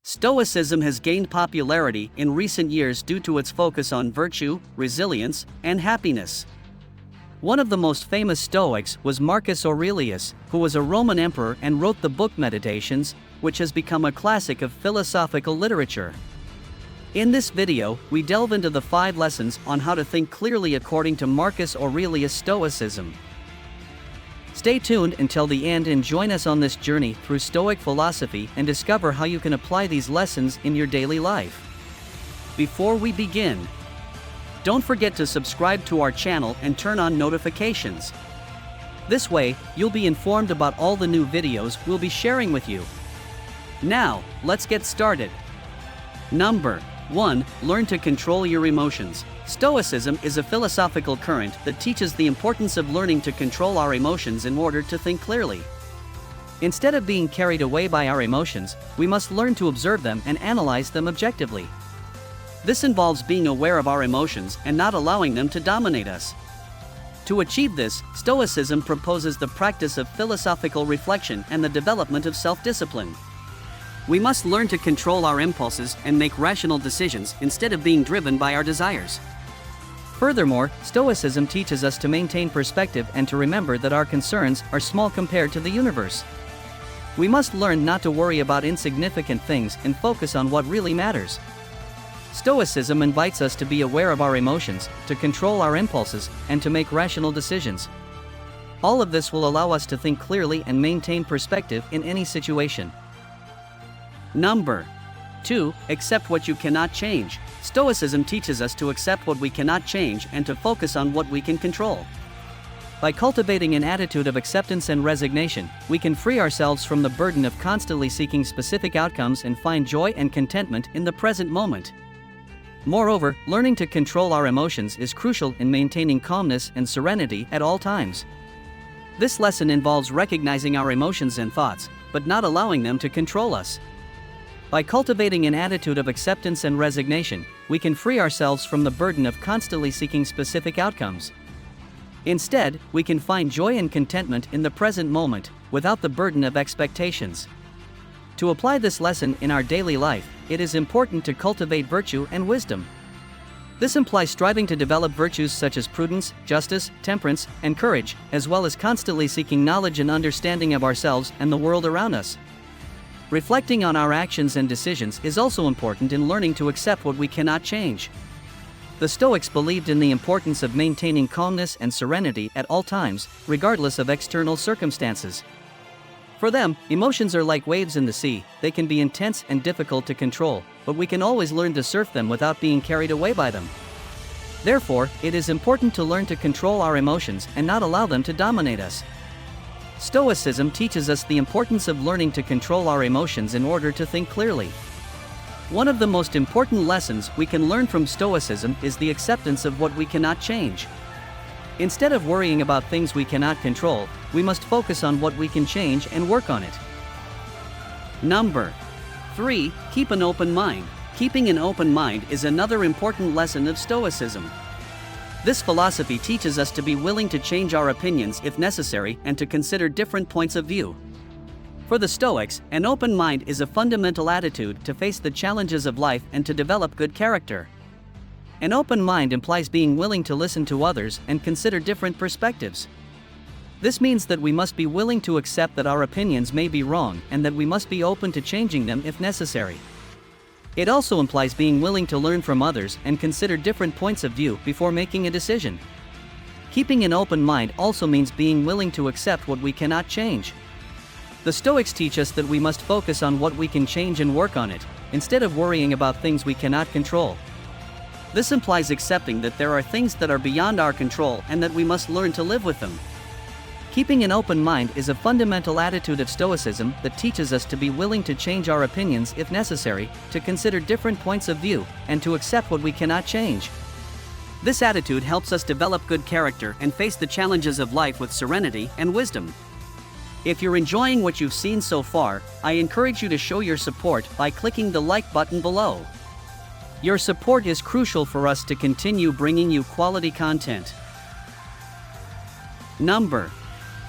Stoicism has gained popularity in recent years due to its focus on virtue, resilience, and happiness. One of the most famous Stoics was Marcus Aurelius, who was a Roman emperor and wrote the book Meditations, which has become a classic of philosophical literature. In this video, we delve into the 5 lessons on how to think clearly according to Marcus Aurelius' Stoicism. Stay tuned until the end and join us on this journey through Stoic philosophy and discover how you can apply these lessons in your daily life. Before we begin, don't forget to subscribe to our channel and turn on notifications. This way, you'll be informed about all the new videos we'll be sharing with you. Now, let's get started. Number 1. Learn to control your emotions. Stoicism is a philosophical current that teaches the importance of learning to control our emotions in order to think clearly. Instead of being carried away by our emotions, we must learn to observe them and analyze them objectively. This involves being aware of our emotions and not allowing them to dominate us. To achieve this, Stoicism proposes the practice of philosophical reflection and the development of self-discipline. We must learn to control our impulses and make rational decisions instead of being driven by our desires. Furthermore, Stoicism teaches us to maintain perspective and to remember that our concerns are small compared to the universe. We must learn not to worry about insignificant things and focus on what really matters. Stoicism invites us to be aware of our emotions, to control our impulses, and to make rational decisions. All of this will allow us to think clearly and maintain perspective in any situation. Number 2. Accept what you cannot change. Stoicism teaches us to accept what we cannot change and to focus on what we can control. By cultivating an attitude of acceptance and resignation, we can free ourselves from the burden of constantly seeking specific outcomes and find joy and contentment in the present moment. Moreover, learning to control our emotions is crucial in maintaining calmness and serenity at all times. This lesson involves recognizing our emotions and thoughts, but not allowing them to control us. By cultivating an attitude of acceptance and resignation, we can free ourselves from the burden of constantly seeking specific outcomes. Instead, we can find joy and contentment in the present moment, without the burden of expectations. To apply this lesson in our daily life, it is important to cultivate virtue and wisdom. This implies striving to develop virtues such as prudence, justice, temperance, and courage, as well as constantly seeking knowledge and understanding of ourselves and the world around us. Reflecting on our actions and decisions is also important in learning to accept what we cannot change. The Stoics believed in the importance of maintaining calmness and serenity at all times, regardless of external circumstances. For them, emotions are like waves in the sea. They can be intense and difficult to control, but we can always learn to surf them without being carried away by them. Therefore, it is important to learn to control our emotions and not allow them to dominate us. Stoicism teaches us the importance of learning to control our emotions in order to think clearly. One of the most important lessons we can learn from Stoicism is the acceptance of what we cannot change. Instead of worrying about things we cannot control, we must focus on what we can change and work on it. Number 3. Keep an open mind. Keeping an open mind is another important lesson of Stoicism. This philosophy teaches us to be willing to change our opinions if necessary and to consider different points of view. For the Stoics, an open mind is a fundamental attitude to face the challenges of life and to develop good character. An open mind implies being willing to listen to others and consider different perspectives. This means that we must be willing to accept that our opinions may be wrong and that we must be open to changing them if necessary. It also implies being willing to learn from others and consider different points of view before making a decision. Keeping an open mind also means being willing to accept what we cannot change. The Stoics teach us that we must focus on what we can change and work on it, instead of worrying about things we cannot control. This implies accepting that there are things that are beyond our control and that we must learn to live with them. Keeping an open mind is a fundamental attitude of Stoicism that teaches us to be willing to change our opinions if necessary, to consider different points of view, and to accept what we cannot change. This attitude helps us develop good character and face the challenges of life with serenity and wisdom. If you're enjoying what you've seen so far, I encourage you to show your support by clicking the like button below. Your support is crucial for us to continue bringing you quality content. Number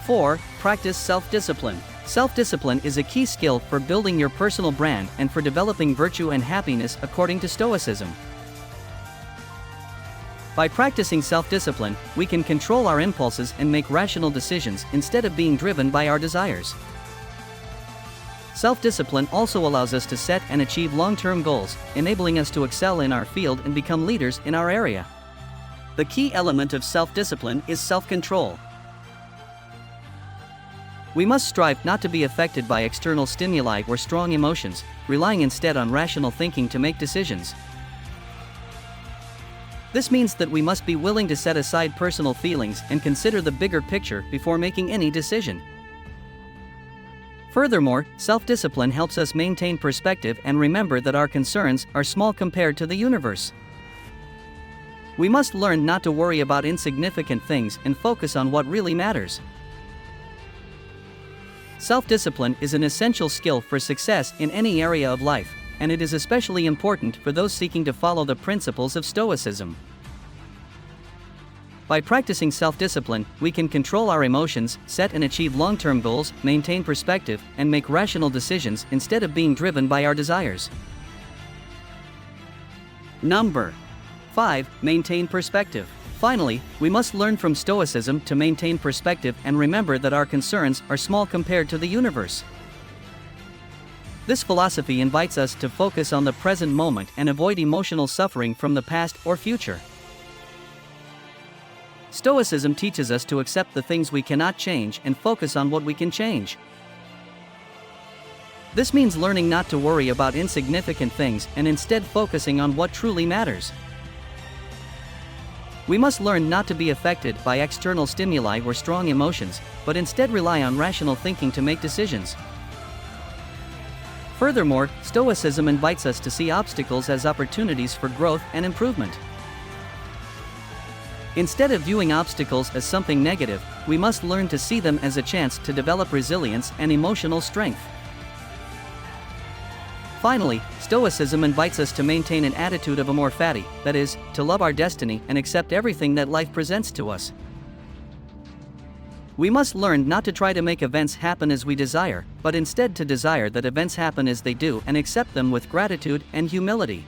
4. Practice self-discipline. Self-discipline is a key skill for building your personal brand and for developing virtue and happiness according to Stoicism. By practicing self-discipline, we can control our impulses and make rational decisions instead of being driven by our desires. Self-discipline also allows us to set and achieve long-term goals, enabling us to excel in our field and become leaders in our area. The key element of self-discipline is self-control. We must strive not to be affected by external stimuli or strong emotions, relying instead on rational thinking to make decisions. This means that we must be willing to set aside personal feelings and consider the bigger picture before making any decision. Furthermore, self-discipline helps us maintain perspective and remember that our concerns are small compared to the universe. We must learn not to worry about insignificant things and focus on what really matters. Self-discipline is an essential skill for success in any area of life, and it is especially important for those seeking to follow the principles of Stoicism. By practicing self-discipline, we can control our emotions, set and achieve long-term goals, maintain perspective, and make rational decisions instead of being driven by our desires. Number 5. Maintain perspective. Finally, we must learn from Stoicism to maintain perspective and remember that our concerns are small compared to the universe. This philosophy invites us to focus on the present moment and avoid emotional suffering from the past or future. Stoicism teaches us to accept the things we cannot change and focus on what we can change. This means learning not to worry about insignificant things and instead focusing on what truly matters. We must learn not to be affected by external stimuli or strong emotions, but instead rely on rational thinking to make decisions. Furthermore, Stoicism invites us to see obstacles as opportunities for growth and improvement. Instead of viewing obstacles as something negative, we must learn to see them as a chance to develop resilience and emotional strength. Finally, Stoicism invites us to maintain an attitude of amor fati, that is, to love our destiny and accept everything that life presents to us. We must learn not to try to make events happen as we desire, but instead to desire that events happen as they do and accept them with gratitude and humility.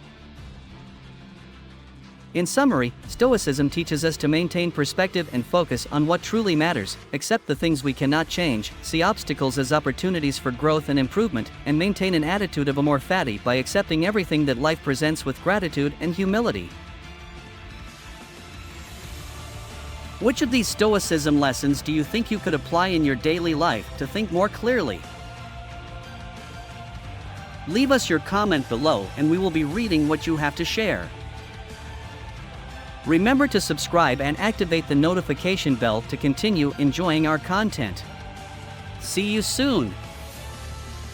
In summary, Stoicism teaches us to maintain perspective and focus on what truly matters, accept the things we cannot change, see obstacles as opportunities for growth and improvement, and maintain an attitude of amor fati by accepting everything that life presents with gratitude and humility. Which of these Stoicism lessons do you think you could apply in your daily life to think more clearly? Leave us your comment below and we will be reading what you have to share. Remember to subscribe and activate the notification bell to continue enjoying our content. See you soon!